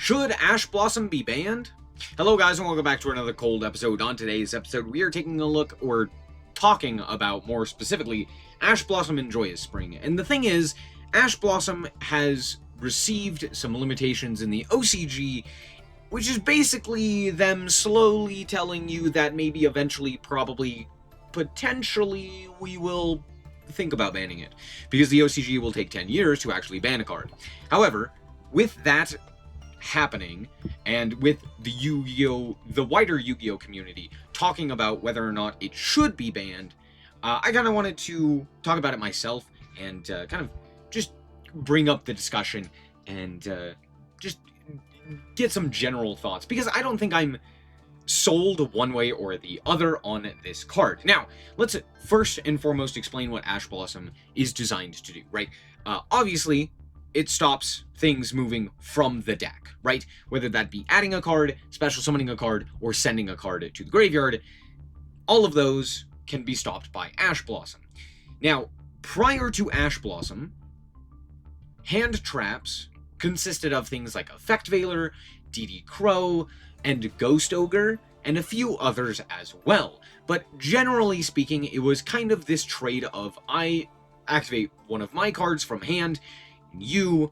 Should Ash Blossom be banned? Hello guys and welcome back to another cold episode. On today's episode we are taking a look, or talking about more specifically, Ash Blossom and Joyous Spring. And the thing is, Ash Blossom has received some limitations in the OCG, which is basically them slowly telling you that maybe eventually, probably, potentially, we will think about banning it, because the OCG will take 10 years to actually ban a card. However, with that happening, and with the wider Yu-Gi-Oh community talking about whether or not it should be banned, I kind of wanted to talk about it myself and kind of just bring up the discussion and just get some general thoughts, because I don't think I'm sold one way or the other on this card. Now, let's first and foremost explain what Ash Blossom is designed to do, right? Obviously, it stops things moving from the deck, right? Whether that be adding a card, special summoning a card, or sending a card to the graveyard, all of those can be stopped by Ash Blossom. Now, prior to Ash Blossom, hand traps consisted of things like Effect Veiler, DD Crow, and Ghost Ogre, and a few others as well. But generally speaking, it was kind of this trade of I activate one of my cards from hand, you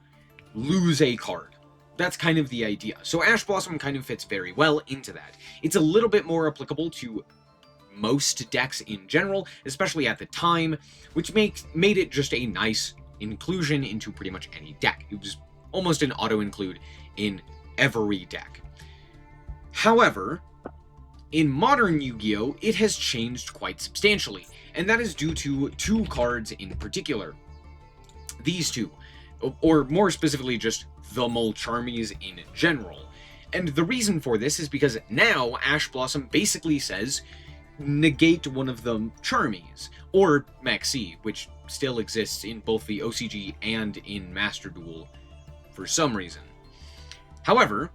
lose a card. That's kind of the idea. So Ash Blossom kind of fits very well into that. It's a little bit more applicable to most decks in general, especially at the time, which made it just a nice inclusion into pretty much any deck. It was almost an auto-include in every deck. However, in modern Yu-Gi-Oh, it has changed quite substantially, and that is due to two cards in particular. These two, or more specifically just the Mulcharmies in general. And the reason for this is because now Ash Blossom basically says negate one of the Charmies, or Maxi, which still exists in both the OCG and in Master Duel for some reason. However,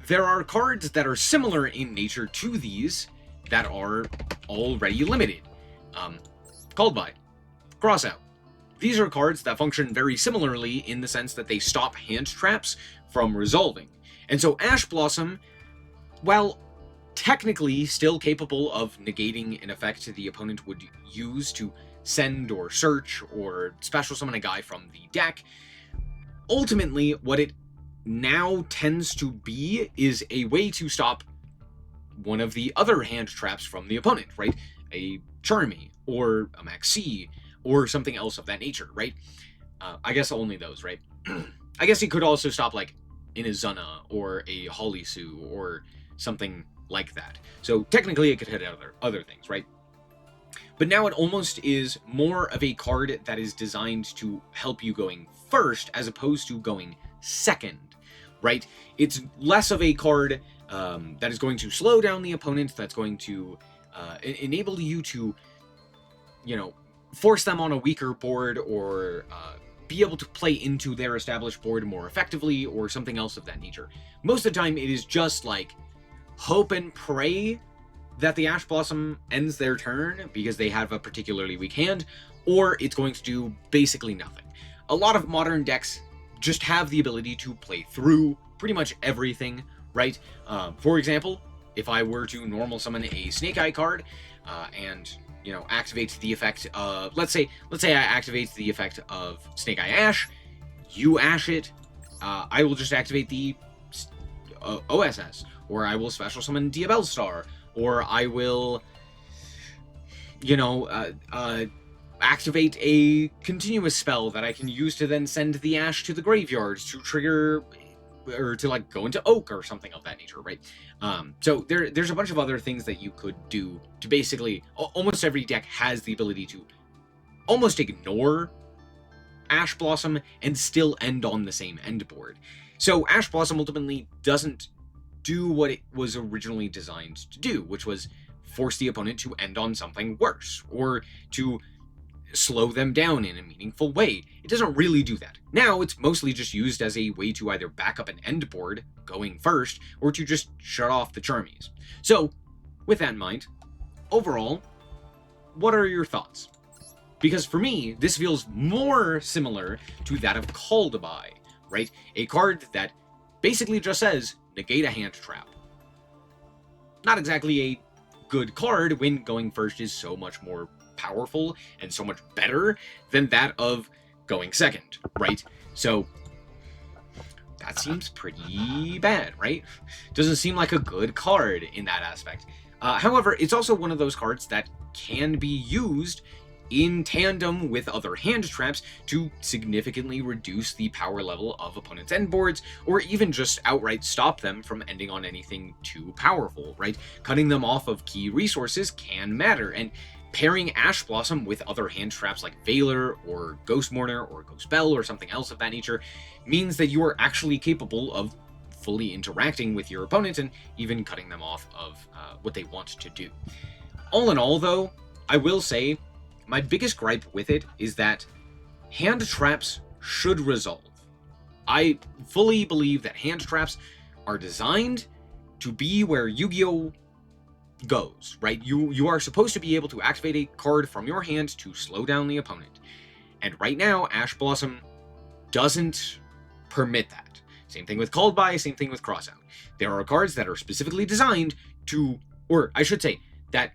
there are cards that are similar in nature to these that are already limited. Called by Crossout. These are cards that function very similarly in the sense that they stop hand traps from resolving. And so Ash Blossom, while technically still capable of negating an effect the opponent would use to send or search or special summon a guy from the deck, ultimately what it now tends to be is a way to stop one of the other hand traps from the opponent, right? A Charmy, or a Maxi, or something else of that nature, right? I guess only those, right? I guess he could also stop, like, an Izuna, or a Holisu, or something like that. So technically it could hit other things, right? But now it almost is more of a card that is designed to help you going first, as opposed to going second, right? It's less of a card that is going to slow down the opponent, that's going to enable you to, you know, force them on a weaker board, or be able to play into their established board more effectively, or something else of that nature. Most of the time, it is just like hope and pray that the Ash Blossom ends their turn because they have a particularly weak hand, or it's going to do basically nothing. A lot of modern decks just have the ability to play through pretty much everything, right? For example, if I were to normal summon a Snake Eye card, and you know, activates the effect of, let's say I activate the effect of Snake Eye Ash, you Ash it, I will just activate the OSS, or I will special summon Diabell Star, or I will, you know, activate a continuous spell that I can use to then send the Ash to the graveyard to trigger, or to like go into Oak or something of that nature, right? So there's a bunch of other things that you could do to basically, almost every deck has the ability to almost ignore Ash Blossom and still end on the same end board. So Ash Blossom ultimately doesn't do what it was originally designed to do, which was force the opponent to end on something worse, or to slow them down in a meaningful way. It doesn't really do that. Now, it's mostly just used as a way to either back up an end board going first, or to just shut off the Charmies. So, with that in mind, overall, what are your thoughts? Because for me, this feels more similar to that of Called By, right? A card that basically just says, negate a hand trap. Not exactly a good card when going first is so much more powerful and so much better than that of going second, right? So that seems pretty bad, right? Doesn't seem like a good card in that aspect. However, it's also one of those cards that can be used in tandem with other hand traps to significantly reduce the power level of opponents' end boards, or even just outright stop them from ending on anything too powerful, right? Cutting them off of key resources can matter, and pairing Ash Blossom with other hand traps like Veiler or Ghost Mourner or Ghost Bell or something else of that nature means that you are actually capable of fully interacting with your opponent and even cutting them off of what they want to do. All in all, though, I will say my biggest gripe with it is that hand traps should resolve. I fully believe that hand traps are designed to be where Yu-Gi-Oh! Goes, right? You are supposed to be able to activate a card from your hand to slow down the opponent. And right now, Ash Blossom doesn't permit that. Same thing with Called By, same thing with Crossout. There are cards that are specifically designed to, or I should say, that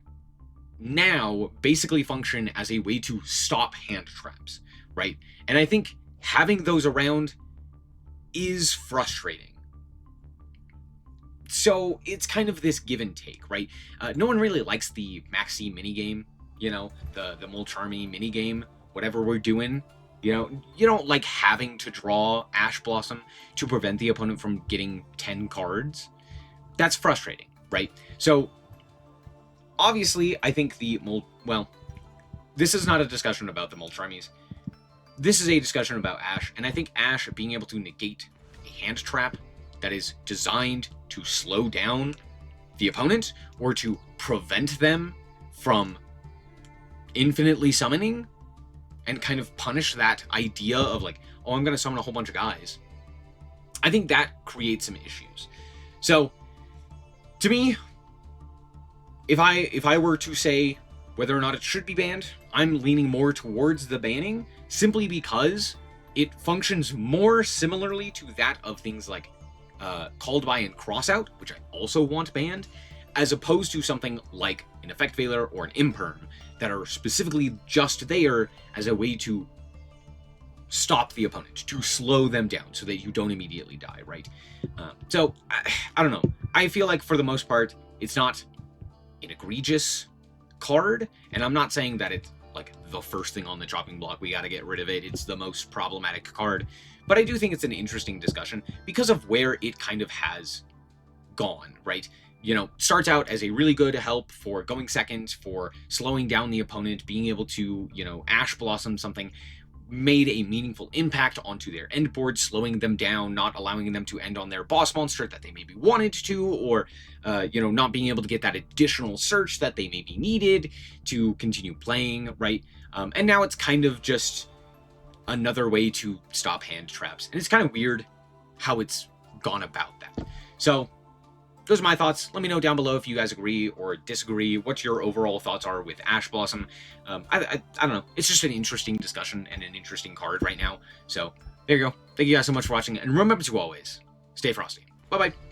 now basically function as a way to stop hand traps, right? And I think having those around is frustrating. So it's kind of this give and take, right? No one really likes the Maxi minigame, you know, the Molcharmy minigame, whatever we're doing. You know, you don't like having to draw Ash Blossom to prevent the opponent from getting 10 cards. That's frustrating, right? So obviously, I think this is not a discussion about the Molcharmies. This is a discussion about Ash, and I think Ash being able to negate a hand trap that is designed to slow down the opponent or to prevent them from infinitely summoning and kind of punish that idea of like, oh, I'm going to summon a whole bunch of guys. I think that creates some issues. So, to me, if I were to say whether or not it should be banned, I'm leaning more towards the banning simply because it functions more similarly to that of things like Called By and Crossout, which I also want banned, as opposed to something like an Effect Veiler or an Imperm that are specifically just there as a way to stop the opponent, to slow them down so that you don't immediately die, right? So, I don't know. I feel like for the most part, it's not an egregious card, and I'm not saying that it's like the first thing on the chopping block, we gotta get rid of it, it's the most problematic card, but I do think it's an interesting discussion because of where it kind of has gone, right? You know, starts out as a really good help for going second, for slowing down the opponent, being able to, you know, Ash Blossom something, made a meaningful impact onto their end board, slowing them down, not allowing them to end on their boss monster that they maybe wanted to, or, you know, not being able to get that additional search that they maybe needed to continue playing, right? And now it's kind of just another way to stop hand traps. And it's kind of weird how it's gone about that. So those are my thoughts. Let me know down below if you guys agree or disagree, what your overall thoughts are with Ash Blossom. I don't know. It's just an interesting discussion and an interesting card right now. So there you go. Thank you guys so much for watching. And remember to always stay frosty. Bye-bye.